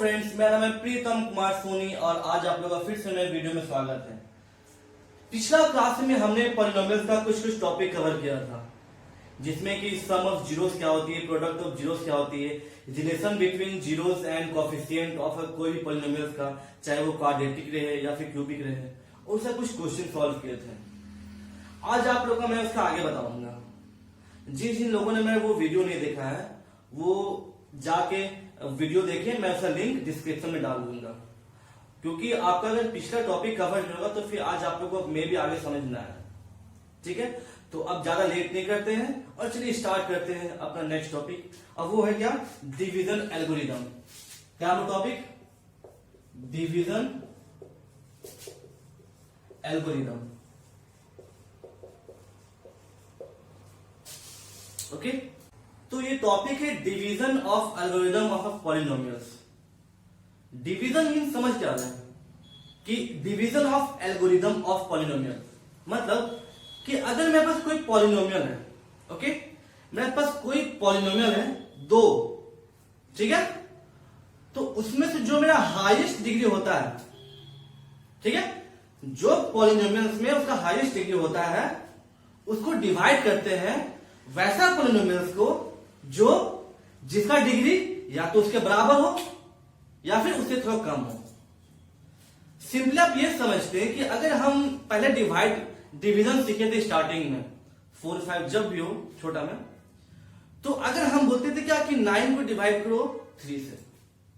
Friends, मेरा नाम है प्रीतम कुमार सोनी और आज आप लोगों का फिर से नए वीडियो में स्वागत है। पिछला क्लास में हमने पॉलिनोमियल्स का कुछ टॉपिक कवर किया था, जिसमें कि सम ऑफ जीरोस क्या होती है, प्रोडक्ट ऑफ जीरोस क्या होती है, relation between zeros and coefficient of कोई भी पॉलिनोमियल्स का, चाहे वो क्वाड्रेटिक रहे या फिर क्यूबिक रहे, उससे कुछ क्वेश्चन सॉल्व किए थे। आज आप लोगों को मैं उसका आगे बताऊंगा। जिन लोगों ने मेरा वो वीडियो नहीं देखा है वो जाके वीडियो देखिए, मैं उसका लिंक डिस्क्रिप्शन में डाल दूंगा, क्योंकि आपका अगर पिछला टॉपिक कवर नहीं होगा तो फिर आज आप लोगों को मे भी आगे समझ ना आए। ठीक है, तो अब ज्यादा लेट नहीं करते हैं और चलिए स्टार्ट करते हैं अपना नेक्स्ट टॉपिक। अब वो है क्या, डिवीजन एल्गोरिदम। क्या वो टॉपिक, डिवीजन एल्गोरिदम। ओके, तो ये टॉपिक है division of algorithm of polynomials. Division mean समझ क्या रहे हैं कि division of algorithm of polynomial, मतलब कि अगर मेरे पास कोई पॉलिनोमियल है, ओके, मेरे पास कोई पॉलिनोमियल है दो, ठीक है, तो उसमें से जो मेरा हाईएस्ट डिग्री होता है, ठीक है, जो पॉलिनोमियल्स में उसका हाईएस्ट डिग्री होता है उसको डिवाइड करते हैं वैसा पॉलिनोमियल्स को जो जिसका डिग्री या तो उसके बराबर हो या फिर उससे थोड़ा कम हो। सिंपली आप ये समझते हैं कि अगर हम पहले डिवीजन सीखे थे स्टार्टिंग में 4 5 जब भी हो छोटा में, तो अगर हम बोलते थे क्या कि 9 को डिवाइड करो 3 से,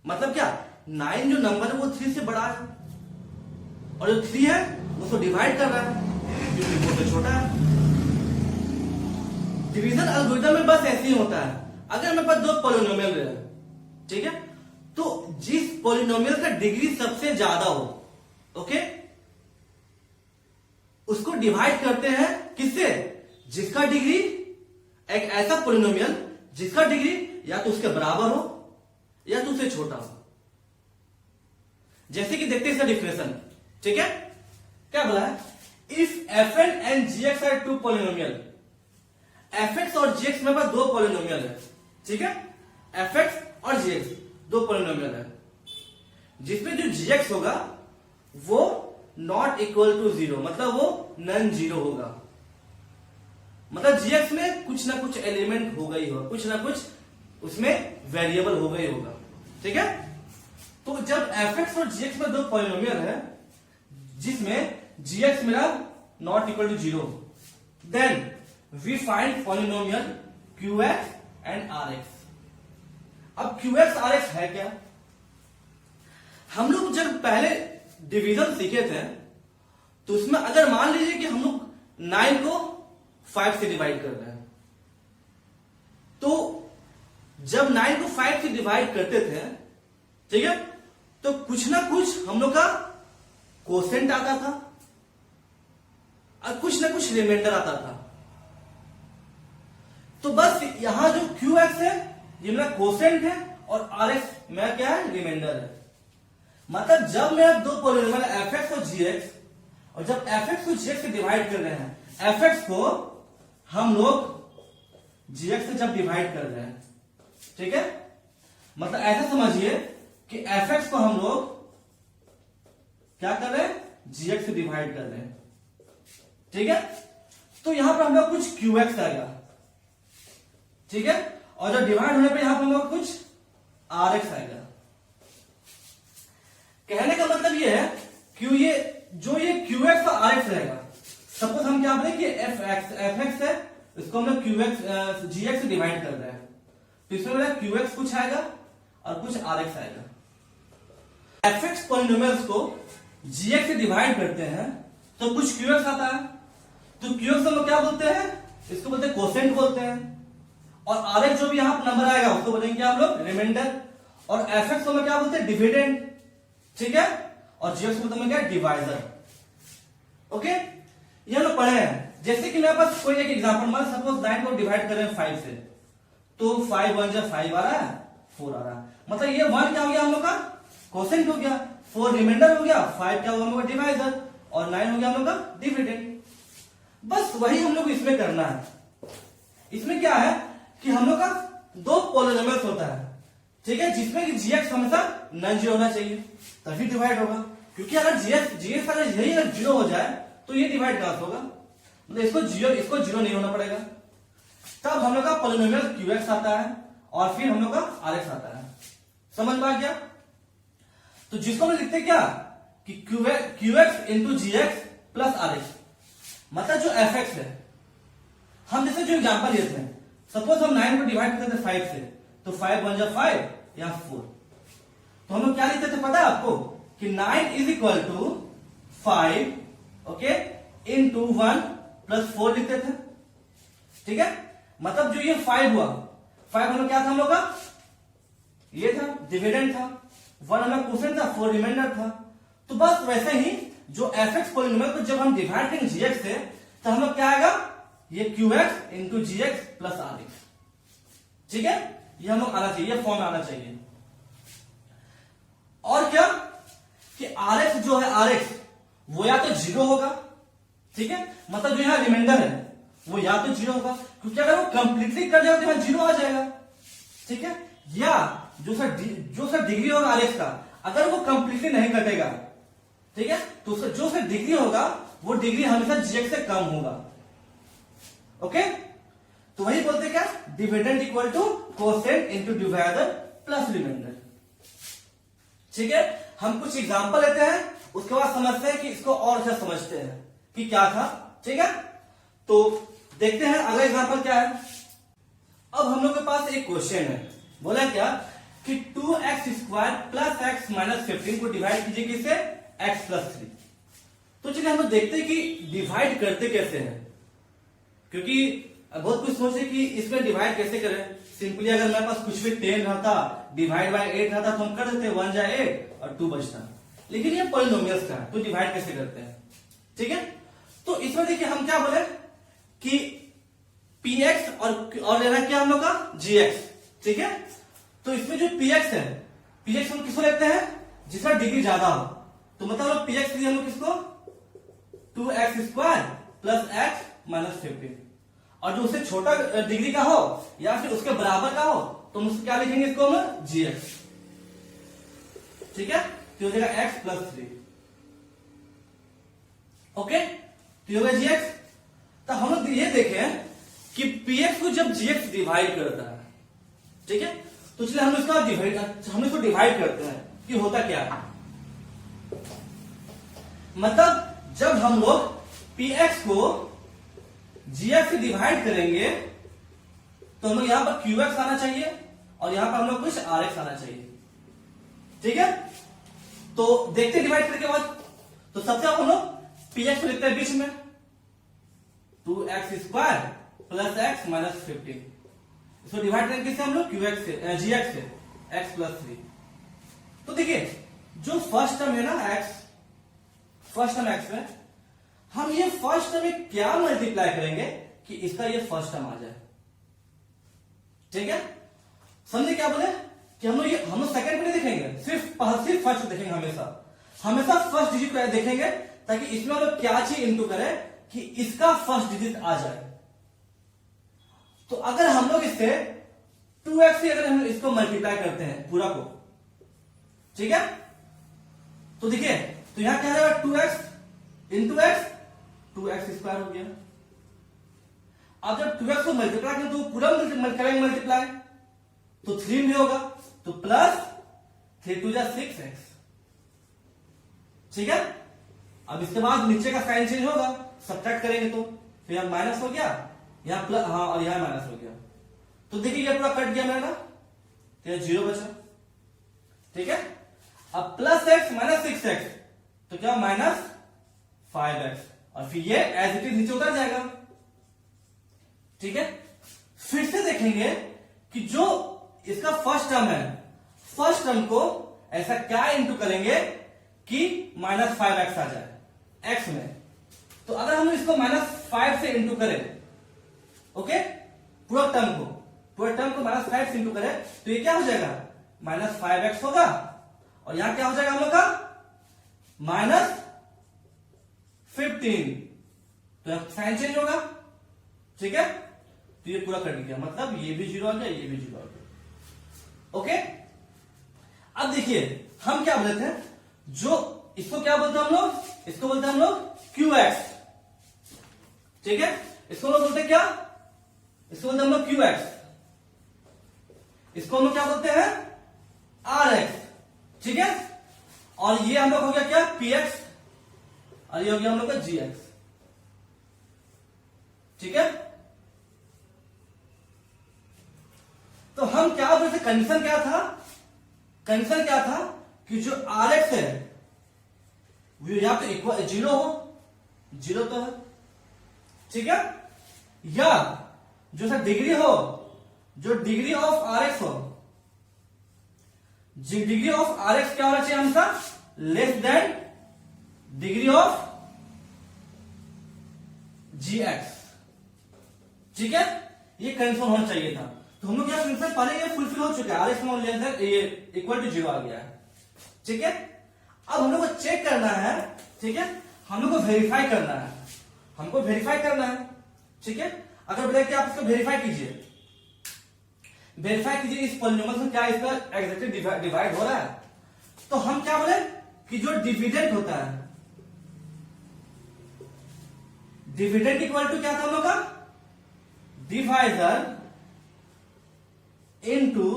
मतलब क्या 9 जो नंबर है वो 3 से बड़ा है और जो 3 है उसको डिवाइड कर रहा है क्योंकि वो तो छोटा है। डिवीजन एल्गोरिथम में बस ऐसे ही होता है। अगर मेरे पास दो पॉलिनोमियल है, ठीक है, तो जिस पॉलिनोमियल का डिग्री सबसे ज्यादा हो, ओके, उसको डिवाइड करते हैं किससे, जिसका डिग्री, एक ऐसा पॉलिनोमियल जिसका डिग्री या तो उसके बराबर हो या तो उससे छोटा हो। जैसे कि देखते हैं इसका डिफिनेशन, ठीक है, क्या बोला है, if fn and gx are two polynomial, fx और gx मेरे पास दो पॉलिनोमियल है, ठीक है, fx और gx दो पॉलिनोमियल है, जिसमें जो gx होगा वो नॉट इक्वल टू 0, मतलब वो नॉन जीरो होगा, मतलब gx में कुछ ना कुछ एलिमेंट होगा ही होगा, कुछ ना कुछ उसमें वेरिएबल होगा ही होगा, ठीक है। तो जब fx और gx में दो पॉलिनोमियल है जिसमें gx मेरा not equal to 0, then we find polynomial qx and rx। अब qx rx है क्या, हम लोग जब पहले डिवीजन सीखे थे तो उसमें अगर मान लीजिए कि हम लोग 9 को 5 से डिवाइड कर रहे हैं, तो जब 9 को 5 से डिवाइड करते थे, ठीक है, तो कुछ ना कुछ हम लोग का कोसेंट आता था और कुछ ना कुछ रिमाइंडर आता था। तो बस यहां जो qx है ये मेरा कोसेंट है और rx मेरा क्या है, रिमाइंडर है। मतलब जब मेरा दो पॉलिनोमियल fx और gx, और जब fx को gx से डिवाइड कर रहे हैं, fx को हम लोग gx से जब डिवाइड कर रहे हैं, ठीक है, मतलब ऐसा समझिए कि fx को हम लोग क्या कर रहे हैं, gx से डिवाइड कर रहे हैं, ठीक है। तो यहां पर हम लोग कुछ qx आएगा, ठीक है, और जब डिवाइड होने पे यहां पर हम लोग कुछ rx आएगा। कहने का मतलब ये है कि ये qx और rx रहेगा। सपोज हम क्या बोले कि fx है, इसको हम लोग gx से डिवाइड कर रहे हैं, तो इसमें मेरा qx कुछ आएगा और कुछ rx आएगा। fx पॉलिनोमियल्स को gx से डिवाइड करते हैं तो कुछ qx आता है, तो qx हम लोग क्या बोलते हैं, इसको बोलते हैं कोसेंट बोलते हैं, और rx जो भी यहां पर नंबर आएगा उसको बोलेंगे क्या हम लोग, रिमाइंडर, और fx को हम क्या बोलते हैं, डिविडेंड, ठीक है, और gx को बोलते हैं क्या, डिवाइजर। ओके, ये लोग पढ़े हैं। जैसे कि मेरे पास कोई एक एग्जांपल, मान सपोज 9 को डिवाइड कर रहे हैं 5 से, तो 5 1 जब 5 आ रहा है, 4 आ रहा है, मतलब ये 1 क्या हो गया हम लोग का, कोसेंट हो गया, 4 रिमाइंडर हो गया, 5 क्या होगा हम लोग का, डिवाइजर, और 9 हो गया हम लोग का डिविडेंड। बस वही हम लोग इसमें करना है। इसमें क्या है कि हम लोग का दो पॉलिनोमियल्स होता है, ठीक है, जिसमें कि जीएक्स हमेशा नॉन जीरो होना चाहिए तभी डिवाइड होगा, क्योंकि अगर जीएक्स अगर यही अगर जीरो हो जाए तो ये डिवाइड कहां से होगा, मतलब इसको जीरो नहीं होना पड़ेगा। तब हम लोग का पॉलिनोमियल क्यूएक्स आता है और फिर हम लोग का आरएक्स आता है। समझ में आ गया? तो जिसको हम लिखते क्या कि क्यूएक्स इंटू जीएक्स प्लस आरएक्स, मतलब जो एफएक्स है। हम जैसे जो एग्जांपल लेते हैं, सपोज हम 9 को डिवाइड करते थे 5 से, तो 5 1 जा 5 या 4, तो हम लोग क्या लिखते थे पता है आपको कि 9 is equal to 5 okay into 1 plus 4 लिखते थे। ठीक है, मतलब जो ये 5 हुआ, 5 हम लोग क्या था हम लोग का, ये था डिविडेंड था, 1 हम लोग क्वोशिएंट था, 4 रिमाइंडर था। तो बस वैसे ही जो एफएक्स पॉलिनोमियल को जब हम डिवाइड करेंगे जीएक्स से, तो हम लोग क्या आएगा, ये क्यूएक्स इंटू जीएक्स प्लस आरएक्स। ठीक है, ये हम लोग आना चाहिए, फॉर्म में आना चाहिए। और क्या कि आरएक्स जो है, आरएक्स वो या तो जीरो होगा, ठीक है, मतलब जो यहां रिमाइंडर है वो या तो जीरो होगा, क्योंकि अगर वो कंप्लीटली कट जाए तो यहां जीरो आ जाएगा। ठीक है, या जो सर डिग्री होगा आरएक्स का, अगर वो कंप्लीटली नहीं कटेगा, ठीक है, तो जो सर डिग्री होगा वो डिग्री हमेशा जीएक्स से कम होगा। ओके, तो वही बोलते क्या, dividend equal to quotient into divider plus remainder. ठीक है, हम कुछ एग्जांपल लेते हैं, उसके बाद समझते हैं कि इसको और अच्छा समझते हैं कि क्या था। ठीक है, तो देखते हैं अगला एग्जांपल क्या है। अब हम लोग के पास एक क्वेश्चन है, बोला क्या कि 2x² प्लस x माइनस 15 को डिवाइड कीजिए किससे, x प्लस 3। तो चलिए हम लोग देखते हैं कि डिवाइड करते कैसे हैं, क्योंकि बहुत कुछ सोचे कि इसमें डिवाइड कैसे करें। सिंपली अगर मेरे पास कुछ भी 10 रहता, डिवाइड बाय 8 रहता, तो हम कर देते 1 जा 8 और 2 बचता। लेकिन ये पॉलिनोमियल्स का है, तो डिवाइड कैसे करते हैं। ठीक है, तो इसमें देखिए हम क्या बोले कि px और लेना क्या हम लोग का gx। ठीक है, तो इसमें जो px है, px हम किसको लेते हैं, जिसका डिग्री ज्यादा हो, तो मतलब हम लोग px लिए हम लोग किसको 2x² प्लस x माइनस 15, और जो उससे छोटा डिग्री का हो या फिर उसके बराबर का हो तो हम उसको क्या लिखेंगे, इसको हम gx। ठीक है, तो हो जाएगा x प्लस 3। ओके, तो ये होगा gx। तो हम लोग ये देखें कि px को जब gx डिवाइड करता है, ठीक है, तो चलिए हम इसको डिवाइड करते हैं कि होता क्या है। मतलब जब हम लोग px को gx से डिवाइड करेंगे तो हम लोग यहां पर qx आना चाहिए और यहां पर हम लोग कुछ rx आना चाहिए। ठीक है, तो देखते डिवाइड करने के बाद, तो सबसे हम लोग px को लिखते हैं बीच में 2x² प्लस x माइनस 15। इसको डिवाइड करेंगे किससे, हम लोग qx से, gx से, x प्लस 3। तो देखिए जो फर्स्ट टर्म है ना x, फर्स्ट टर्म x में, हम ये फर्स्ट टर्म में क्या मल्टीप्लाई करेंगे कि इसका ये फर्स्ट टर्म आ जाए। ठीक है, समझे क्या बोले कि हम लोग सेकंड को नहीं देखेंगे, सिर्फ फर्स्ट देखेंगे। हमेशा फर्स्ट डिजिट को देखेंगे, ताकि इसमें हम लोग क्या चीज इंटू करें कि इसका फर्स्ट डिजिट आ जाए। तो अगर हम लोग इससे 2x से अगर हम इसको मल्टीप्लाई करते हैं पूरा को, ठीक है, तो देखिए तो यहां क्या रहेगा 2x इंटू x, 2x² हो गया। अब जब 2x को मल्टीप्लाई करें तो पूरा करेंगे मल्टीप्लाई, तो 3 भी होगा, तो प्लस 3 2 जा 6x। ठीक है, अब इसके बाद नीचे का साइन चेंज होगा, सब्ट्रैक्ट करेंगे तो फिर यहां माइनस हो गया, यहां प्लस, हाँ, और यहां माइनस हो गया। तो देखिए ये पूरा कट गया मेरा, तो यह 0 बचा। ठीक है, अब प्लस x माइनस 6x, तो क्या माइनस 5x, और फिर ये एज इट इज नीचे उतर जाएगा। ठीक है, फिर से देखेंगे कि जो इसका फर्स्ट टर्म है, फर्स्ट टर्म को ऐसा क्या इंटू करेंगे कि माइनस 5x आ जाए x में। तो अगर हम इसको -5 से इंटू करें, ओके, पूरा टर्म को -5 से इंटू करें, तो ये क्या हो जाएगा, -5x होगा, और यहां क्या हो जाएगा हम लोग का -15, तो साइन चेंज होगा। ठीक है, तो ये पूरा कट गया, मतलब ये भी 0 आ गया, ये भी 0 आ गया। ओके, अब देखिए हम क्या बोले थे, जो इसको क्या बोलते हैं हम लोग, इसको बोलते हैं हम लोग QX, ठीक है, इसको हम लोग बोलते हैं क्या, इसको बोलते हैं हम लोग QX, इसको हम लोग क्या बोलते हैं RX, ठीक है, और ये हम लोग हो गया क्या PX, और ये हो गया हम लोग का GX, ठीक है। तो हम क्या बोलते, कंडीशन क्या था, कंडीशन क्या था कि जो RX है वो या तो इक्वल 0 हो, 0 तो है, ठीक है, या जो सर डिग्री हो, जो डिग्री ऑफ RX हो, डिग्री ऑफ RX क्या होना चाहिए हमेशा, less than degree of GX, ठीक है, ये कंडीशन होना चाहिए था। तो हम लोग क्या कंडीशन पहले ये फुलफिल हो चुका है, RX less than equal to 0 आ गया है, ठीक है। अब हम लोग को चेक करना है, ठीक है, हम लोग को वेरीफाई करना है, हमको वेरीफाई करना है, ठीक है। अगर बोले कि आप इसको वेरीफाई कीजिए, वेरीफाई कीजिए इस पॉलिनोमियल से क्या इसका एग्जैक्टली डिवाइड हो रहा है, तो हम क्या बोले कि जो डिविडेंड होता है, डिविडेंड इक्वल टू क्या था हम लोग का, डिवाइजर इनटू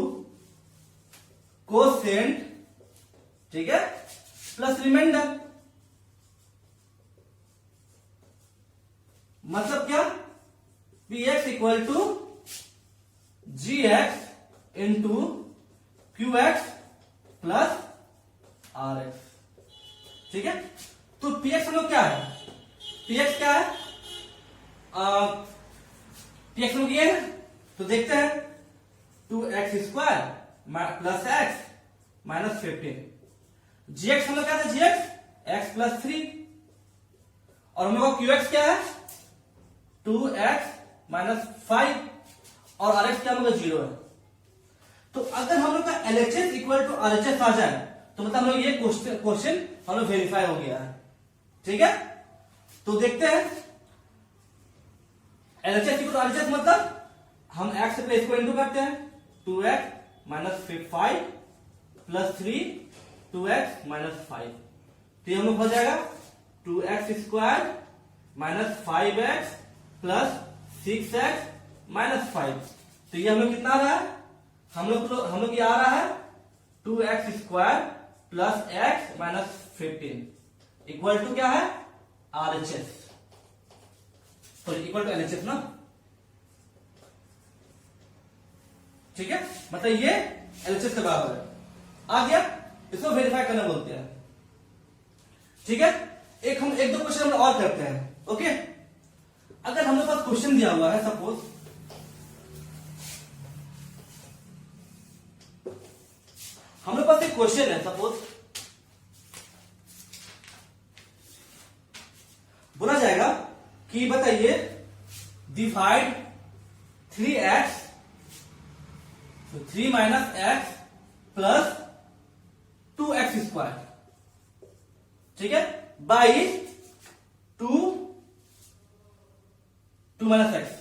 कोसेंट, ठीक है, प्लस रिमाइंडर। मतलब क्या, Px equal to GX into QX plus RX, ठीक है। तो Px हम लोग क्या है, Px क्या है, Px हम लोग ये है, तो देखते हैं 2x square plus x minus 15, GX हम लोग क्या था, GX x प्लस 3, और हम लोग का QX क्या है 2x माइनस 5, और RX क्या हम लोग 0 है। तो अगर हम लोग का LHS इक्वल टू RHS आ जाए तो मतलब हम लोग ये क्वेश्चन हम लोग वेरीफाई हो गया है, ठीक है। तो देखते हैं LHS इक्वल टू RHS मतलब हम x से प्लस को इंटू करते हैं, 2x minus 5 plus 3 2x minus 5, तो ये हम लोग हो जाएगा 2x square minus 5x plus 6x minus 5, तो ये हम लोग कितना आ रहा है, हम लोग ये आ रहा है 2x square plus x minus 15 equal to क्या है RHS, तो इक्वल टू LHS ना, ठीक है, मतलब ये LHS के बराबर है, आ गया। इसको वेरीफाई करना बोलते हैं, ठीक है। एक दो क्वेश्चन हम और करते हैं, ओके। अगर हम लोग पास क्वेश्चन दिया हुआ है, सपोज हम लोग पास एक क्वेश्चन है, सपोज बोला जाएगा कि बताइए डिवाइड 3x, तो 3 minus x plus 2x square, ठीक है, बाई 2 माइनस एक्स,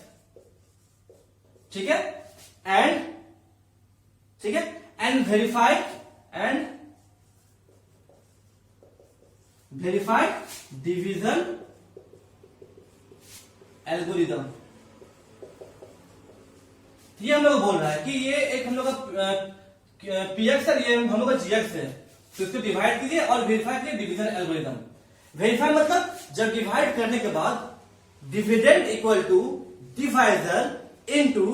ठीक है, एंड ठीक है, एंड वेरीफाई डिवीजन एल्गोरिथम। ये हम लोग बोल रहा है कि ये एक हम लोग का PX है, ये हम लोग का GX है, तो इसको डिवाइड कीजिए और वेरीफाई कीजिए डिवीजन एल्गोरिथम। वेरीफाई मतलब जब डिवाइड करने के बाद dividend equal to divisor into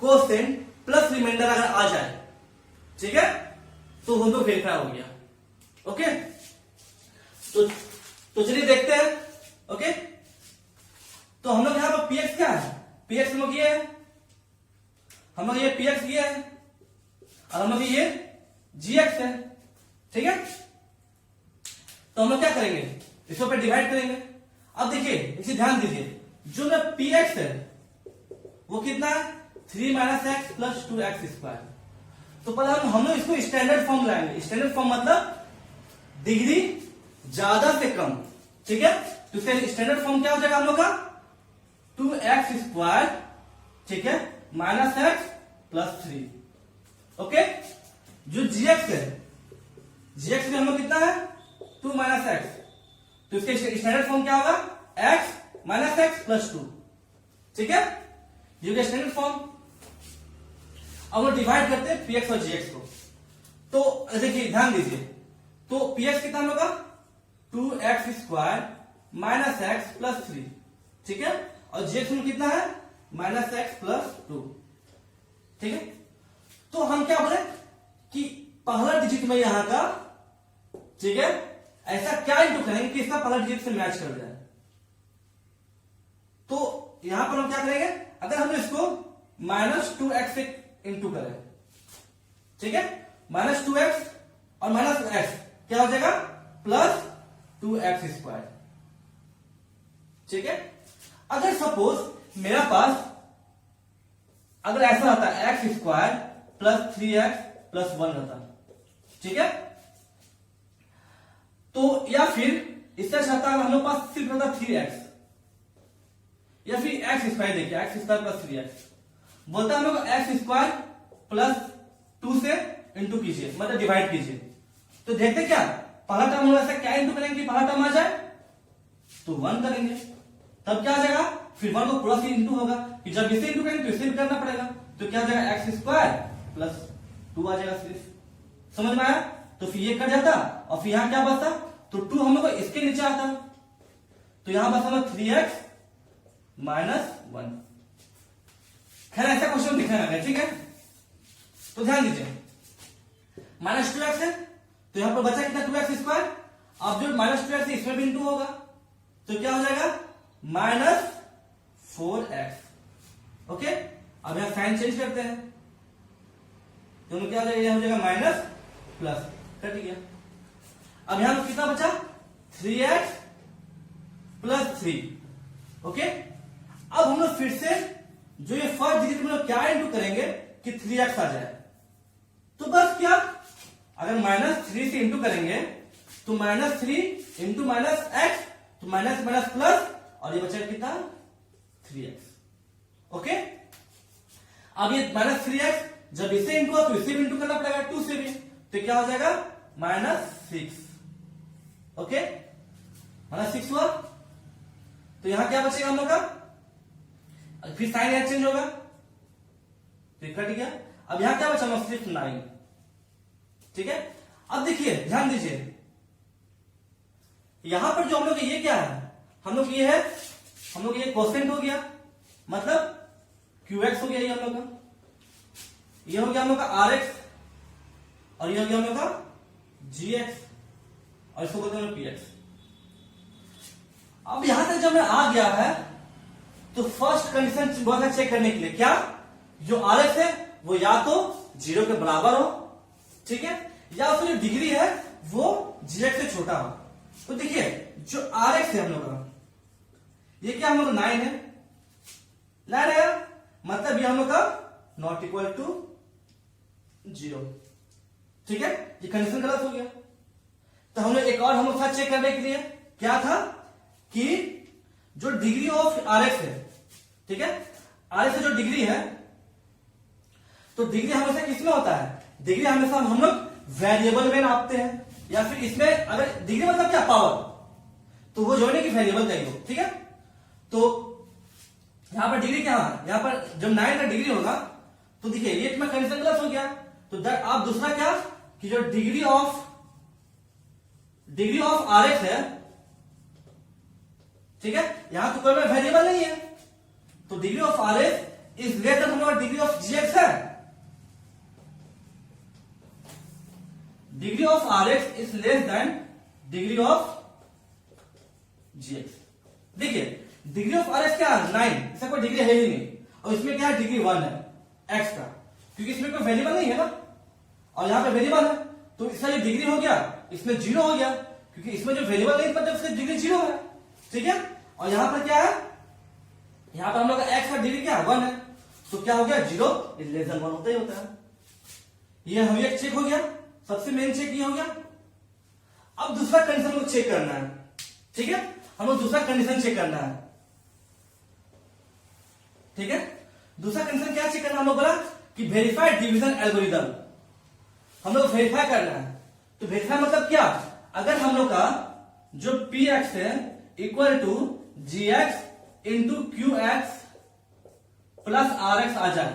quotient plus remainder अगर आ जाए, ठीक है, तो हम लोग वेरीफाई हो गया, ओके। तो चलिए देखते हैं, ओके। तो हम लोग यहां पर PX क्या है, PX हम लोग ये है, हम लोग ये PX ये है, और हम लोग ये GX है, ठीक है। तो हम लोग क्या करेंगे, इसको पे डिवाइड करेंगे। अब देखिए इसे ध्यान दीजिए, जो मेरा PX है वो कितना है 3 minus x plus 2x square. तो पहले हम लोग इसको स्टैंडर्ड फॉर्म लाएंगे, स्टैंडर्ड फॉर्म मतलब डिग्री ज्यादा से कम, ठीक है। तो स्टैंडर्ड फॉर्म क्या हो जाएगा हम लोग का 2x स्क्वायर, ठीक है, माइनस एक्स प्लस 3, ओके। जो GX है जीएक्स में हम लोग कितना है 2 माइनस एक्स, तो इसके स्टैंडर्ड फॉर्म क्या होगा x माइनस एक्स प्लस 2, ठीक है, ये क्या स्टैंडर्ड फॉर्म। अब हम डिवाइड करते हैं px और gx को, तो देखिए ध्यान दीजिए, तो px कितना होगा 2x square minus x plus 3, ठीक है, और gx में कितना है माइनस एक्स प्लस 2, ठीक है। तो हम क्या बोले कि पहला डिजिट में यहां का, ठीक है, ऐसा क्या इंटू करेंगे कि इसका पहला डिजिट से मैच कर जाए। तो यहां पर हम क्या करेंगे, अगर हम इसको माइनस 2x से इंटू करें, ठीक है, माइनस 2x और माइनस एक्स क्या हो जाएगा प्लस 2x स्क्वायर, ठीक है। अगर सपोज मेरा पास अगर ऐसा रहता है x square plus 3x plus 1 रहता, ठीक है, तो या फिर इससे चाहता है हम लोग पास सिर्फ रहता 3x, या फिर एक्स स्क्वायर, देखिए एक्स स्क्वायर प्लस 3x बोलता है हम लोग एक्स स्क्वायर प्लस 2 से इंटू कीजिए, मतलब डिवाइड कीजिए, तो देखते क्या पहला टर्म हम ऐसा क्या इंटू करेंगे कि पहला टर्म आ जाए, तो 1 करेंगे, तब क्या आ जाएगा, फिर 1 को पूरा से इंटू होगा, कि जब इसे इंटू करेंगे तो इसे भी करना पड़ेगा, तो क्या आ जाएगा एक्स स्क्वायर प्लस 2 आ जाएगा सिर्फ, समझ में आया। तो फिर ये कट जाता और फिर यहां क्या बचता, तो 2 हम लोग को इसके नीचे आता, तो यहां बस हम लोग 3x माइनस 1। खैर ऐसा क्वेश्चन दिखने लगा, ठीक है, तो ध्यान दीजिए माइनस 2x है, तो यहां पर बचा कितना 2x स्क्वायर, अब जो माइनस 2x है इसमें भी इंटू होगा, तो क्या हो जाएगा माइनस 4x, ओके। अब यहां साइन चेंज करते हैं, तो क्या हो जाएगा, यहां हो जाएगा माइनस प्लस, कट गया। अब यहां कितना बचा 3x प्लस 3, ओके। अब हम लोग फिर से जो ये फर्स्ट डिजिट में लोग क्या इंटू करेंगे कि 3x आ जाए, तो बस क्या, अगर माइनस 3 से इंटू करेंगे तो माइनस 3 इंटू माइनस एक्स, तो माइनस माइनस प्लस, और ये बचेगा कितना 3x, ओके। अब ये माइनस 3x जब इसे इंटू हुआ तो इसे भी इंटू करना पड़ेगा 2 से भी, तो क्या हो जाएगा माइनस 6, ओके, माइनस 6 हुआ, तो यहां क्या बचेगा हम लोग का, फिर साइन यहां चेंज होगा, तो कट गया। अब यहां क्या बचा हम सिर्फ 9, ठीक है। अब देखिए ध्यान दीजिए, यहां पर जो हम लोग ये क्या है, हम लोग ये है, हम लोग ये कोसेंट हो गया, मतलब QX हो गया, ये हम लोग का, ये हो गया हम लोग का RX, और ये हो गया हम लोग का GX, और इसको बोलते हैं PX। अब यहां तक जब मैं आ गया है, तो फर्स्ट कंडीशन बोला चेक करने के लिए, क्या जो RX है वो या तो 0 के बराबर हो, ठीक है, या उसकी जो डिग्री है वो GX से छोटा हो। तो देखिए जो RX है हम लोग का, ये क्या हम लोग 9 है, 9 है, मतलब ये हम लोग का नॉट इक्वल टू 0, ठीक है, ये कंडीशन गलत हो गया। तो हम लोग एक और हम लोग साथ चेक करने के लिए क्या था कि जो डिग्री ऑफ RX है, ठीक है, RX से जो डिग्री है, तो डिग्री हमेशा किसमें होता है, डिग्री हमेशा हम लोग वेरिएबल में नापते हैं, या फिर इसमें अगर डिग्री मतलब क्या पावर, तो वो जो है कि वेरिएबल का ही हो, ठीक है। तो यहां पर डिग्री क्या है, यहां पर जब 9 का डिग्री होगा, तो देखिए ये में कंडीशन गलत हो गया, तो आप दूसरा क्या कि जो डिग्री ऑफ RX है, ठीक है, यहां तो कोई वेरिएबल नहीं है, तो degree of RX is less then हम लोग डिग्री ऑफ GX है, degree of RX is less than degree of GX। देखिए डिग्री ऑफ RX क्या है 9, इसका कोई डिग्री है ही नहीं, और इसमें क्या है डिग्री 1 है x का, क्योंकि इसमें कोई वेरिएबल नहीं है ना, और यहां पे वेरिएबल है, तो इसका जो डिग्री हो गया इसमें 0 हो गया, क्योंकि इसमें जो वेरिएबल नहीं मतलब इसकी डिग्री 0 है, ठीक है। और यहां पर क्या है, यहां पर हम लोग का x का डिग्री क्या 1 है, तो क्या हो गया 0 इज लेस देन 1 होता ही होता है। ये हम एक चेक हो गया, सबसे मेन चेक ये हो गया। अब दूसरा कंडीशन को चेक करना है, ठीक है, हम लोग दूसरा कंडीशन चेक करना है, ठीक है। दूसरा कंडीशन क्या चेक करना, हम लोग बोला कि वेरीफाइड डिवीजन एल्गोरिदम हम लोग वेरीफाई करना है। तो वेरीफाई मतलब क्या, अगर हम लोग का जो पी एक्स है equal to G X into Q X plus R X आ जाए,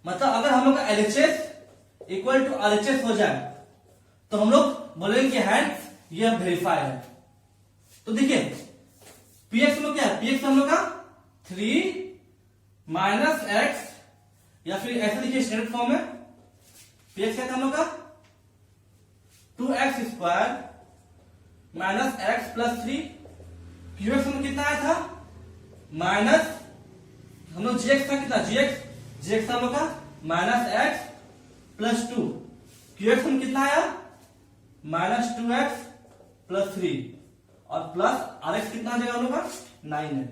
मतलब अगर हम लोग का एलएचएस इक्वल टू आरएचएस हो जाए तो हम लोग बोलेंगे कि हैंड्स यह वेरीफाई है। तो देखिए पीएक्स हम लोग क्या है, पीएक्स हम लोग का 3 माइनस एक्स, या फिर ऐसे देखिए स्टैंडर्ड फॉर्म में पीएक्स क्या था हम लोग का 2x square minus x plus 3, क्यूएक्स हम लोग कितना आया था माइनस, हम लोग जीएक्स था कितना जीएक्स हम लोग का माइनस एक्स प्लस 2, क्यूएक्स हम कितना आया माइनस 2x प्लस 3 और प्लस आरएक्स कितना आ जाएगा हम लोग का 9 है।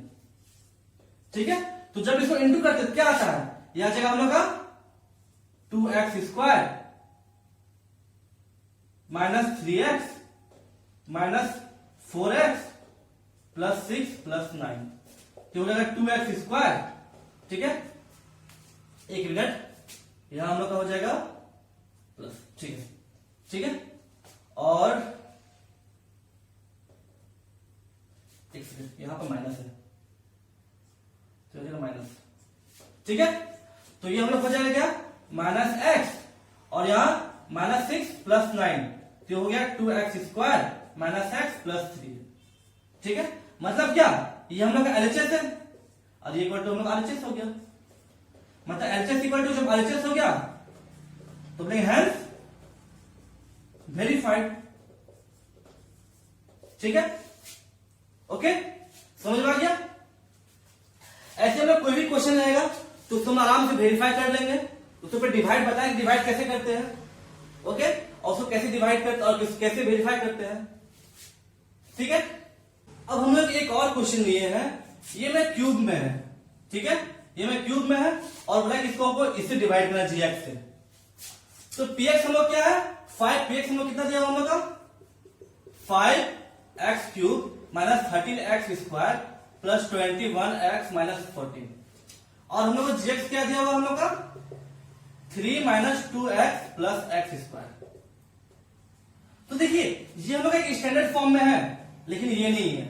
ठीक है, तो जब इसको इंटू करते तो क्या आता है, यह आ जाएगा हम लोग का 2x square minus 3x minus 4x plus 6 plus 9, तो हो जाएगा 2x स्क्वायर। ठीक है, एक मिनट, यहां हम लोग का हो जाएगा प्लस, ठीक है, और एक सेकंड यहां पर माइनस है तो हो जाएगा माइनस। ठीक है, तो ये हम लोग हो जाएगा क्या माइनस एक्स और यहां माइनस 6 प्लस 9, तो हो गया 2x square minus x plus 3। ठीक है, मतलब क्या, ये हम लोग का एलएचएस है और ये इक्वल टू हम लोग आरएचएस हो गया, मतलब एलएचएस इक्वल टू जब आरएचएस हो गया तो बोलेंगे हैंस वेरीफाइड। ठीक है, ओके, समझ में आ गया। ऐसे में कोई भी क्वेश्चन रहेगा तो तुम आराम से वेरीफाई कर लेंगे, उसके ऊपर डिवाइड बताएंगे डिवाइड कैसे करते हैं, ओके, और उसको कैसे डिवाइड करते और कैसे वेरीफाई करते हैं। ठीक है, अब हम लोग एक और क्वेश्चन लिए हैं, ये मैं क्यूब में है। ठीक है, ये मैं क्यूब में है और बोला कि इसको हमको इससे डिवाइड करना जीएक्स से, तो पीएक्स हम लोग क्या है 5, पीएक्स हम लोग कितना दिया हम लोग का 5x cube minus 13x square plus 21x minus 14, और हम लोग को जीएक्स क्या दिया हुआ हम लोग का 3 minus 2x plus x square. तो देखिए ये हम लोग एक स्टैंडर्ड फॉर्म में है लेकिन ये नहीं है,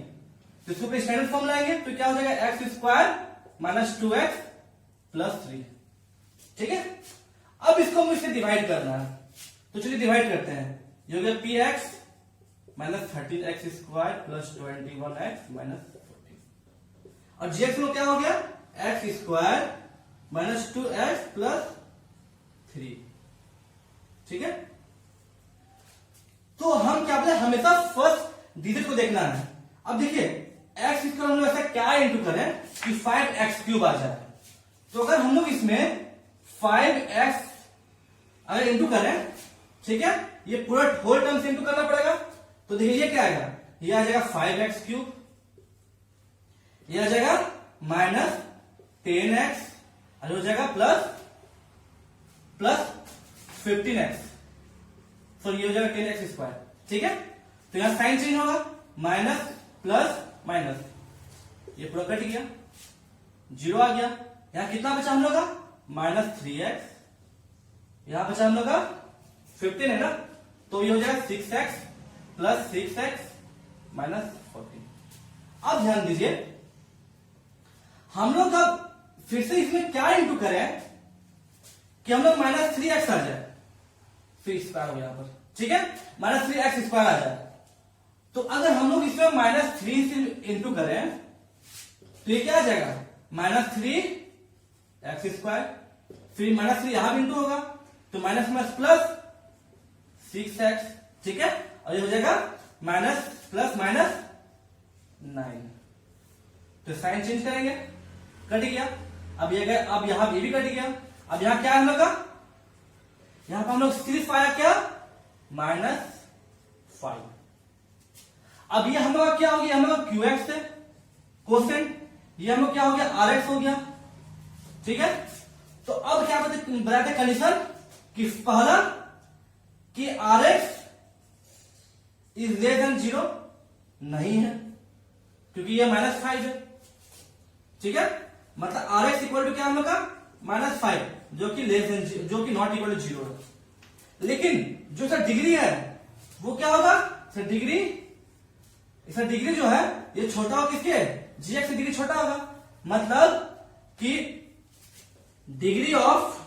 तो इसको स्टैंडर्ड फॉर्म लाएंगे तो क्या हो जाएगा x square minus 2x plus 3। ठीक है, अब इसको हम इससे डिवाइड करना है, तो चलिए डिवाइड करते हैं, ये हो गया P X minus 13x square plus 21x minus 14, और जीएक्स में क्या हो गया x square minus 2x plus 3। ठीक है, तो हम क्या बोले हमेशा फर्स्ट डिजिट को देखना है। अब देखिए x स्क्वायर हम लोग ऐसा क्या इंटू करें कि 5x क्यूब आ जाए, तो अगर हम लोग इसमें 5x अगर इंटू करें, ठीक है, ये पूरा होल टर्म से इंटू करना पड़ेगा, तो देखिए ये क्या आएगा, ये आ जाएगा 5x क्यूब, ये आ जाएगा माइनस 10x और हो जाएगा प्लस 15x, सॉरी ये हो जाएगा 10x स्क्वायर। ठीक है, तो यहां साइन चेंज होगा, माइनस प्लस माइनस, ये पूरा कट गया, 0 आ गया, यहां कितना बचा हम लोग का माइनस 3x, यहां बचा हम लोग का 15 है ना, तो ये हो जाएगा 6x प्लस 6x माइनस 14। अब ध्यान दीजिए हम लोग अब फिर से इसमें क्या इंटू करें कि हम लोग माइनस 3x आ जाए, फिर स्क्वायर हो यहां पर। ठीक है, माइनस 3x स्क्वायर आ जाए, तो अगर हम लोग इसमें माइनस 3 से इंटू करें तो ये क्या आ जाएगा माइनस 3x स्क्वायर, फिर माइनस 3 यहां भी इंटू होगा तो माइनस माइनस प्लस 6x। ठीक है, और ये हो जाएगा माइनस प्लस माइनस 9, तो साइन चेंज करेंगे, कट गया, अब ये गया, अब यहां ये भी कट गया, अब यहां क्या है हम लोग का, यहां पर हम लोग सिर्फ आया क्या -5। अब ये हम लोग का क्या हो गया, हम लोग क्यू एक्स है कोसेंट, ये हम लोग क्या हो गया आर एक्स हो गया। ठीक है, तो अब क्या बताते कंडीशन कि पहला कि R X is less than 0 नहीं है क्योंकि ये -5 है। ठीक है, मतलब आर एक्स इक्वल टू क्या हम लोग का -5 जो कि लेस देन, जो कि नॉट इक्वल टू 0 है। लेकिन जो इसका डिग्री है वो क्या होगा, इसका डिग्री जो है ये छोटा होगा किसके, जीएक्स से डिग्री छोटा होगा, मतलब कि degree of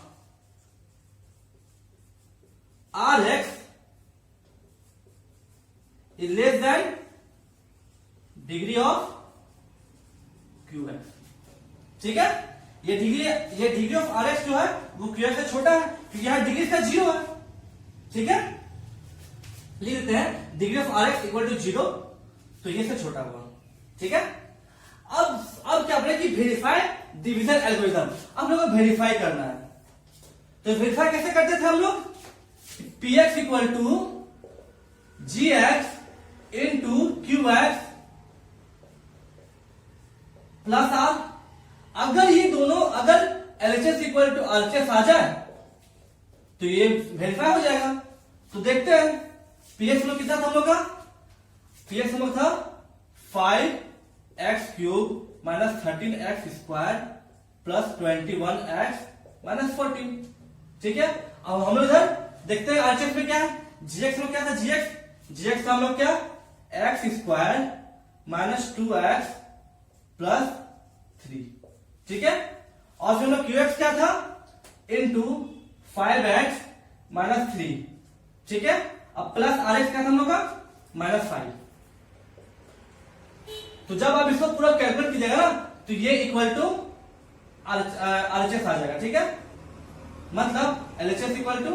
R X is less than degree of Q X. ठीक है, ये डिग्री ऑफ आर एक्स जो है वो क्यू एक्स से छोटा है, क्योंकि यहां डिग्री इसका 0 है। ठीक है, लिख देते हैं degree of R X equal to 0, तो ये से छोटा होगा। ठीक है, अब क्या बोले कि वेरीफाई डिवीजन एल्गोरिथम, अब हम लोग को वेरीफाई करना है। तो वेरीफाई कैसे करते थे हम लोग, P X equal to G X into Q X plus R. अगर ये दोनों, अगर एलएचएस इक्वल टू आरएचएस आ जाए तो ये वेरीफाई हो जाएगा। तो देखते हैं पीएक्स लोग कितना था हम लोग का, पीएक्स हम लोग था 5x cube minus 13x square plus 21x minus 14। ठीक है, अब हम लोग इधर देखते हैं आरएचएस में क्या है, जीएक्स में क्या था, जीएक्स था हम लोग क्या, x square minus 2x plus 3। ठीक है, और फिर हम लोग क्यूएक्स क्या था, इंटू 5x माइनस 3। ठीक है, अब प्लस आर एक्स क्या था हम लोग का, माइनस 5। तो जब आप इसको पूरा कैलकुलेट कीजिएगा ना तो ये इक्वल टू आरएचएस आ जाएगा। ठीक है, मतलब एलएचएस इक्वल टू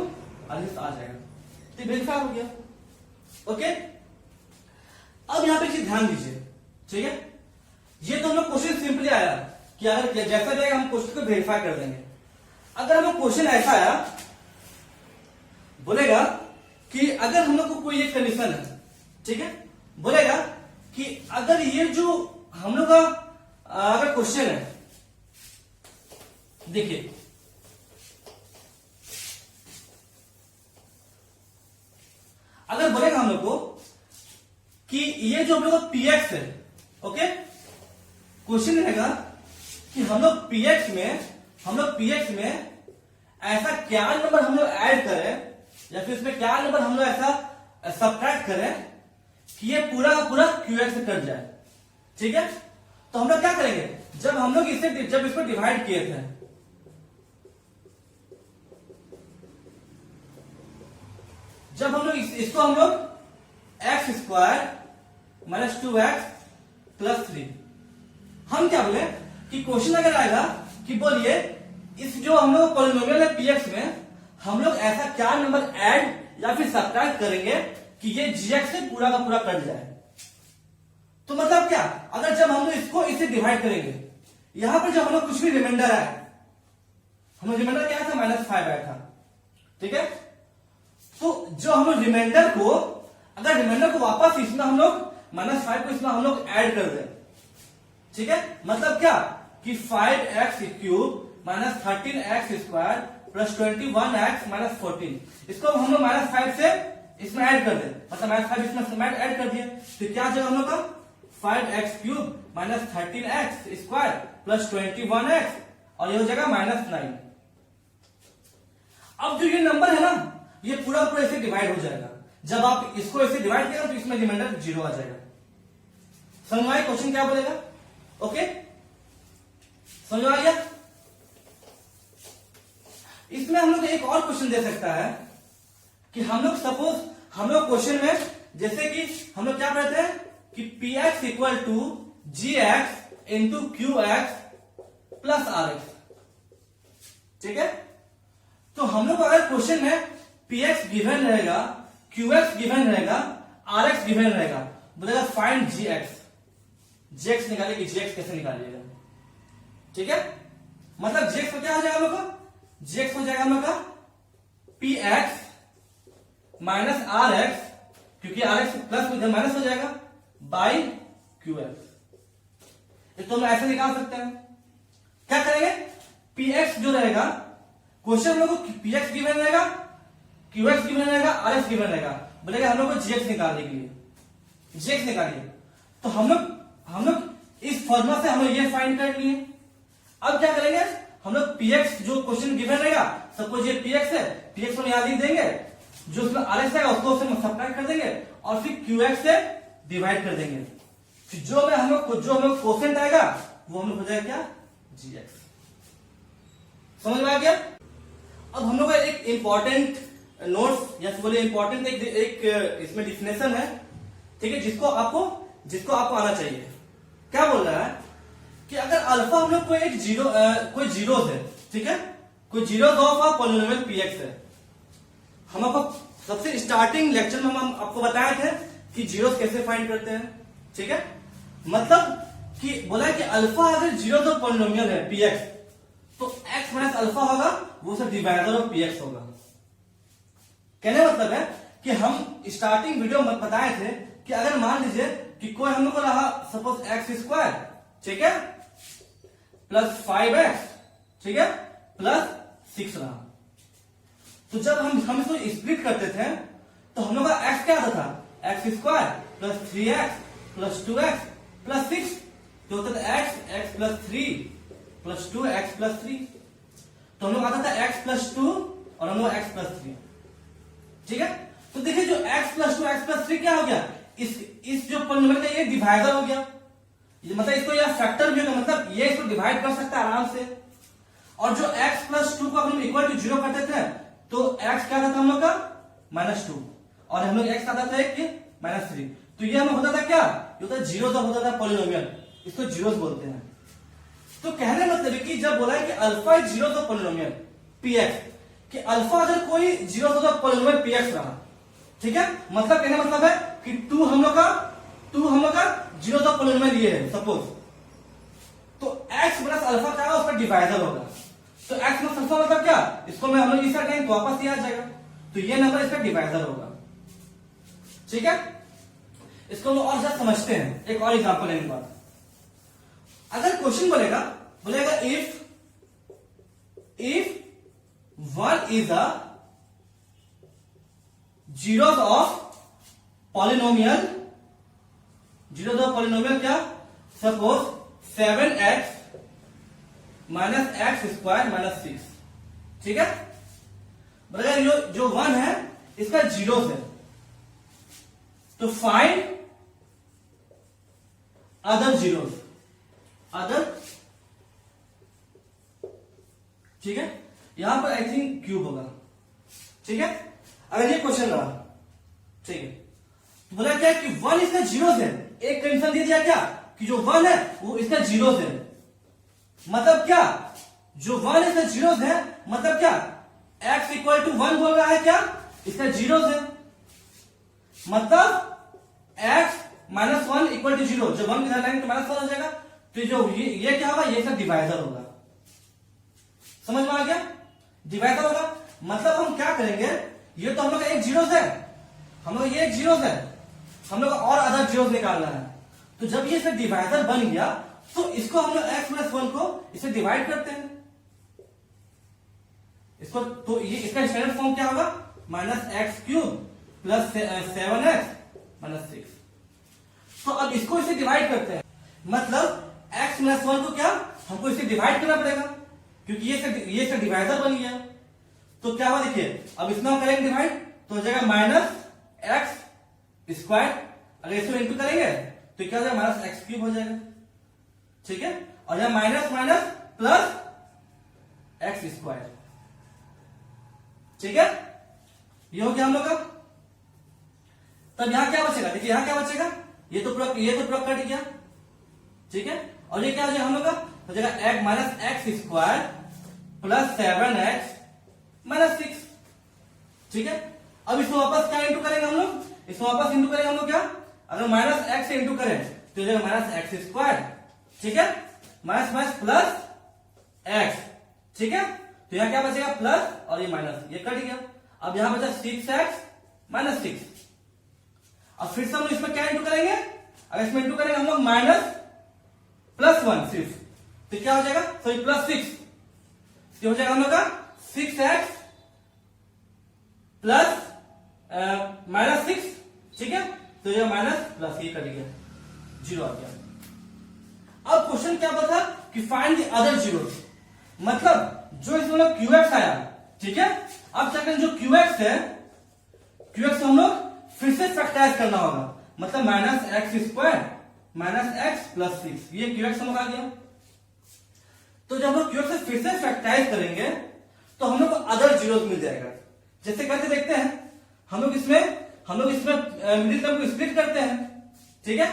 आरएचएस आ जाएगा, तो वेरीफाई हो गया। ओके, अब यहां पे चीज ध्यान दीजिए। ठीक है, ये तो हम लोग क्वेश्चन सिंपली आया कि अगर जैसा रहेगा हम क्वेश्चन को वेरीफाई कर देंगे। अगर हमें क्वेश्चन ऐसा आया, बोलेगा कि अगर हम लोग को कोई एक कंडीशन है, ठीक है, बोलेगा कि अगर ये जो हम लोग का अगर क्वेश्चन है, देखिए अगर बोलेगा हम लोग को कि ये जो हम लोग का पीएक्स है, ओके, क्वेश्चन रहेगा कि हम लोग पीएक्स में ऐसा क्या नंबर हम लोग ऐड करें या फिर इसमें क्या नंबर हम लोग ऐसा सब्ट्रैक्ट करें कि ये पूरा का पूरा क्यूएक्स से कट जाए। ठीक है, तो हम लोग क्या करेंगे, जब इसको डिवाइड किए थे, जब हम लोग इसको हम लोग x square minus 2x plus 3, हम क्या बोले कि क्वेश्चन अगर आएगा कि बोलिए इस जो हम लोग पॉलिनोमियल है पीएक्स में हम लोग ऐसा क्या नंबर ऐड या फिर सब्ट्रैक्ट करेंगे कि ये जीएक्स से पूरा का पूरा कट जाए। तो मतलब क्या, अगर जब हम लोग इसको इसे डिवाइड करेंगे, यहां पर जब हम लोग कुछ भी रिमाइंडर आए, हम लोग रिमाइंडर क्या था, -5 आया था। ठीक है, तो जो हम लोग रिमाइंडर को वापस इसमें हम लोग -5 को इसमें हम लोग ऐड कर दें। ठीक है, मतलब क्या कि 5x cube minus 13x square plus 21x minus 14, इसको हम लोग -5 से इसमें ऐड कर दें, मतलब -5 इसमें ऐड कर दिए, तो क्या जगह हम लोग का 5x cube minus 13x square plus 21x और ये हो जाएगा -9। अब जो ये नंबर है ना ये पूरा पूरा ऐसे डिवाइड हो जाएगा। जब आप इसको ऐसे डिवाइड करेंगे तो इसमें रिमाइंडर 0 आ जाएगा। समझ में आया क्वेश्चन क्या बोलेगा? ओके, समझ में आ गया? इसमें हम लोग एक और क्वेश्चन दे सकता है कि हम लोग सपोज हम लोग क्वेश्चन में जैसे कि हम लोग क्या कहते हैं कि P X equal to G X into Q X plus R X. ठीक है, तो हम लोग अगर क्वेश्चन में पी एक्स गिवन रहेगा, क्यू एक्स गिवन रहेगा, आर एक्स गिवन रहेगा, बोलेगा find G X. G X निकालिए कि जी एक्स कैसे निकालिएगा। ठीक है, मतलब जी एक्स को क्या हो जाएगा हम लोग का, जी एक्स हो जाएगा हम लोग का P X minus R X, क्योंकि आर एक्स प्लस इधर माइनस हो जाएगा, बाई क्यू एक्स। तो हम ऐसे निकाल सकते हैं। क्या करेंगे, पी एक्स जो रहेगा, क्वेश्चन हम लोग को पी एक्स गिवन रहेगा, क्यू एक्स गिवन रहेगा, आर एक्स गिवन रहेगा, बोलेगा हम लोग को जी एक्स निकालने के लिए, जी एक्स निकालिए। तो हम लोग इस फॉर्मूला से हम लोग ये फाइंड कर लिए। अब क्या करेंगे, हम लोग पी एक्स जो क्वेश्चन गिवन रहेगा, सपोज ये पी एक्स है, पी एक्स को यहां लिख देंगे जो उसमें आर एक्स आएगा उसको उससे सब्ट्रैक्ट कर देंगे और फिर क्यू एक्स से डिवाइड कर देंगे। फिर जो हम लोग कोसेंट आएगा वो हम लोग हो जाएगा क्या, जी एक्स। समझ में आ गया। अब हम लोग का एक इंपॉर्टेंट नोट्स या बोले इंपॉर्टेंट एक इसमें डिफिनेशन है, ठीक है, जिसको आपको आना चाहिए। क्या बोल रहा है कि अगर अल्फा हम लोग कोई जीरोस है, ठीक है, कोई zeros of a polynomial P X है। हम आपको सबसे स्टार्टिंग लेक्चर में हम आपको बताए थे कि जीरोस कैसे फाइंड करते हैं, ठीक है। मतलब कि बोला है कि अल्फा अगर जीरोस ऑफ पॉलिनोमियल है पी एक्स तो एक्स माइनस अल्फा होगा, वो सब डिवाइजर ऑफ पी एक्स होगा। कहने मतलब है कि हम स्टार्टिंग वीडियो में बताए थे कि अगर मान लीजिए कि कोई हम लोग को रहा सपोज एक्स स्क्वायर, ठीक है, प्लस 5x, ठीक है, प्लस 6 रहा। तो जब हम इसको स्प्लिट करते थे तो हम लोग का x क्या आता था, x square plus 3x plus 2x plus 6, जो होता था x plus 3 plus 2 x plus 3। तो हम लोग आता था x प्लस 2 और हम लोग x प्लस 3, ठीक है। तो देखिए जो x प्लस 2 x प्लस 3 क्या हो गया, इस जो पॉलिनोमियल का ये डिवाइजर हो गया, मतलब इसको यह फैक्टर भी होगा, मतलब ये इसको डिवाइड कर सकता है आराम से। और जो x प्लस 2 को हम इक्वल टू 0 करते थे तो x क्या था हम लोग का -2 और हम लोग x आता था एक -3। तो ये हमें होता था क्या, ये होता जीरो जब होता था पॉलिनोमियल, इसको जीरोस बोलते हैं। तो कहने मतलब है कि जब बोला है कि alpha is zero of polynomial P x, कि अल्फा अगर कोई zero of polynomial P x रहा, ठीक है, मतलब कहने मतलब है कि 2 हम लोग का जीरो ऑफ पॉलिनोमियल ये है सपोज, तो x प्लस अल्फा क्या है उसका डिवाइजर होगा। तो x प्लस अल्फा मतलब क्या, इसको मैं हम लोग इस टाइम वापस दिया जाएगा, तो ये नंबर इसका डिवाइजर होगा, ठीक है। इसको हम और ज्यादा समझते हैं, एक और एग्जांपल लेने के बाद। अगर क्वेश्चन बोलेगा if 1 is a zeros of polynomial, zeros of polynomial क्या, suppose 7x minus x square minus 6, ठीक है। बोलेगा जो 1 है इसका जीरोस है, तो फाइंड अदर जीरोस, ठीक है। यहां पर आई थिंक क्यूब होगा, ठीक है। अगर ये क्वेश्चन रहा, ठीक है, तो बोला क्या कि 1 इसका जीरोस है, एक कंडीशन दे दिया क्या कि जो 1 है वो इसका जीरोस है, मतलब क्या, जो 1 इसका जीरोस है मतलब क्या, x इक्वल टू 1 बोल रहा है क्या, इसका जीरोस है, मतलब x माइनस 1 इक्वल टू 0, जब 1 इधर लाएंगे तो -1 हो जाएगा, तो जो ये क्या होगा, ये इसका डिवाइजर होगा। समझ में आ गया, डिवाइजर होगा। मतलब हम क्या करेंगे, ये तो हम लोग का एक जीरोस है, हम लोग ये एक जीरोस है, हम लोग और अदर जीरोस निकालना है। तो जब ये इसका डिवाइजर बन गया तो इसको हम लोग x प्लस 1 को इसे डिवाइड करते हैं इसको, तो ये इसका स्टैंडर्ड फॉर्म क्या होगा, -x³ प्लस 7x माइनस 6। तो अब इसको इसे डिवाइड करते हैं, मतलब x प्लस 1 को क्या हमको इसे डिवाइड करना पड़ेगा, क्योंकि ये इसका डिवाइजर बन गया। तो क्या हुआ देखिए, अब इसमें हम करेंगे डिवाइड तो हो जाएगा -x², अगर इसको इंटू करेंगे तो क्या हो जाएगा, -x³ हो जाएगा, ठीक है। और यहां माइनस माइनस प्लस x², ठीक है, ये हो गया हम लोग का। तब यहां क्या बचेगा, देखिए यहां क्या बचेगा, ये तो पूरा कट गया, ठीक है। और ये क्या हो जाएगा हम लोग का, हो जाएगा -x² प्लस 7x माइनस 6, ठीक है। अब इसको वापस क्या इंटू करेंगे हम लोग, इसको वापस इंटू करेंगे हम लोग क्या, अगर -x से इंटू करें तो हो जाएगा -x², ठीक है, माइनस माइनस प्लस x, ठीक है। तो यहां क्या बचेगा, प्लस और ये माइनस, ये कट गया। अब यहां बचा 6x माइनस 6। अब फिर से हम लोग इसमें क्या इंटू करेंगे, अगर इसमें इंटू करेंगे हम लोग माइनस प्लस 1 सिर्फ, तो क्या हो जाएगा, सॉरी प्लस 6, हो जाएगा हम लोग का 6x प्लस -6, ठीक है। तो ये माइनस प्लस ये कट गया, 0 आ गया। अब क्वेश्चन क्या बता कि फाइंड द अदर जीरोस, मतलब जो इसमें QX आया, ठीक है। अब सेकंड जो QX है QX हम लोग फिर से फैक्टराइज करना होगा, मतलब minus x square minus x plus 6, ये QX हम लोग आ गया। तो जब हम लोग QX से फिर से फैक्टराइज करेंगे तो हम लोग को अदर जीरोस मिल जाएगा। जैसे करके देखते हैं, हम लोग इसमें मिडिल टर्म को स्प्लिट करते हैं, ठीक है।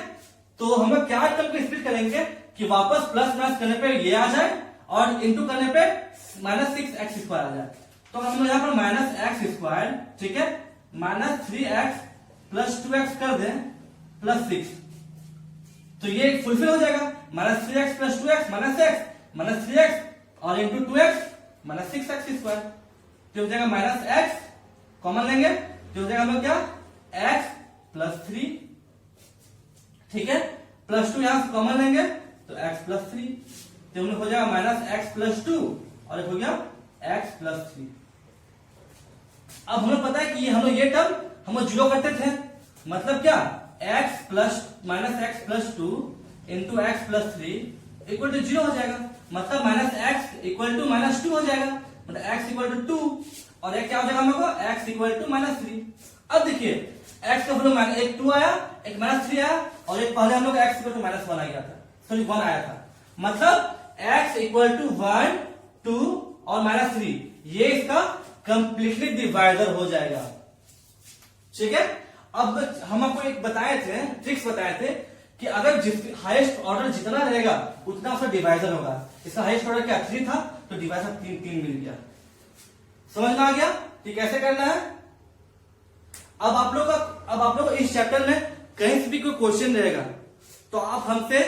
तो हम लोग क्या टर्म को स्प्लिट करेंगे कि वापस प्लस माइनस करने पे ये आ जाए और इंटू करने पे माइनस 6x स्क्वायर आ जाए। तो हम लोग यहाँ पर माइनस एक्स स्क्वायर, ठीक है, माइनस 3x प्लस 2x कर दें प्लस 6, तो ये फुलफिल हो जाएगा। Minus 3x plus 2x minus 3x और into 2x minus 6x square, जो हो जाएगा माइनस x कॉमन लेंगे, जो हो जाएगा हम लोग क्या x प्लस 3, ठीक है, प्लस 2 यहां से कॉमन लेंगे तो x प्लस 3, तो हम लोग हो जाएगा माइनस x प्लस 2 और एक हो गया x प्लस 3। अब हम लोग पता है कि हम लोग ये टर्म हम लोग जीरो करते थे, मतलब क्या x plus minus x plus 2 into x plus 3 equal to 0 हो जाएगा, मतलब minus x equal to minus 2 हो जाएगा, मतलब x इक्वल टू 2 और एक क्या हो जाएगा हम लोग को x इक्वल टू माइनस 3। अब देखिए x का वैल्यू एक 2 आया, एक माइनस 3 आया और एक पहले हम लोग x इक्वल टू माइनस 1 आ गया था, सॉरी 1 आया था, मतलब x इक्वल टू 1 2 और माइनस 3, ये इसका कंप्लीटली डिवाइडर हो जाएगा, ठीक है। अब हम आपको एक बताए थे, ट्रिक्स बताए थे कि अगर हाईएस्ट ऑर्डर जितना रहेगा उतना उसका डिवाइजर होगा। इसका हाईएस्ट ऑर्डर क्या 3 था, तो डिवाइजर 3 मिल गया। समझ में आ गया कि कैसे करना है। अब आप लोग इस चैप्टर में कहीं से भी कोई क्वेश्चन रहेगा तो आप हमसे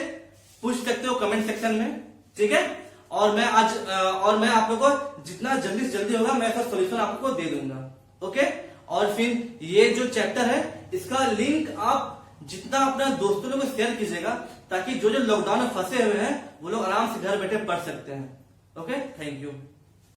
पूछ सकते हो कमेंट सेक्शन में, ठीक है। और मैं आप लोग को जितना जल्दी से जल्दी होगा मैं इसका सॉल्यूशन आपको दे दूंगा, ओके। और फिर ये जो चैप्टर है इसका लिंक आप जितना अपने दोस्तों लोगों को शेयर कीजिएगा, ताकि जो लॉकडाउन में फंसे हुए हैं वो लोग आराम से घर बैठे पढ़ सकते हैं, ओके। Thank you.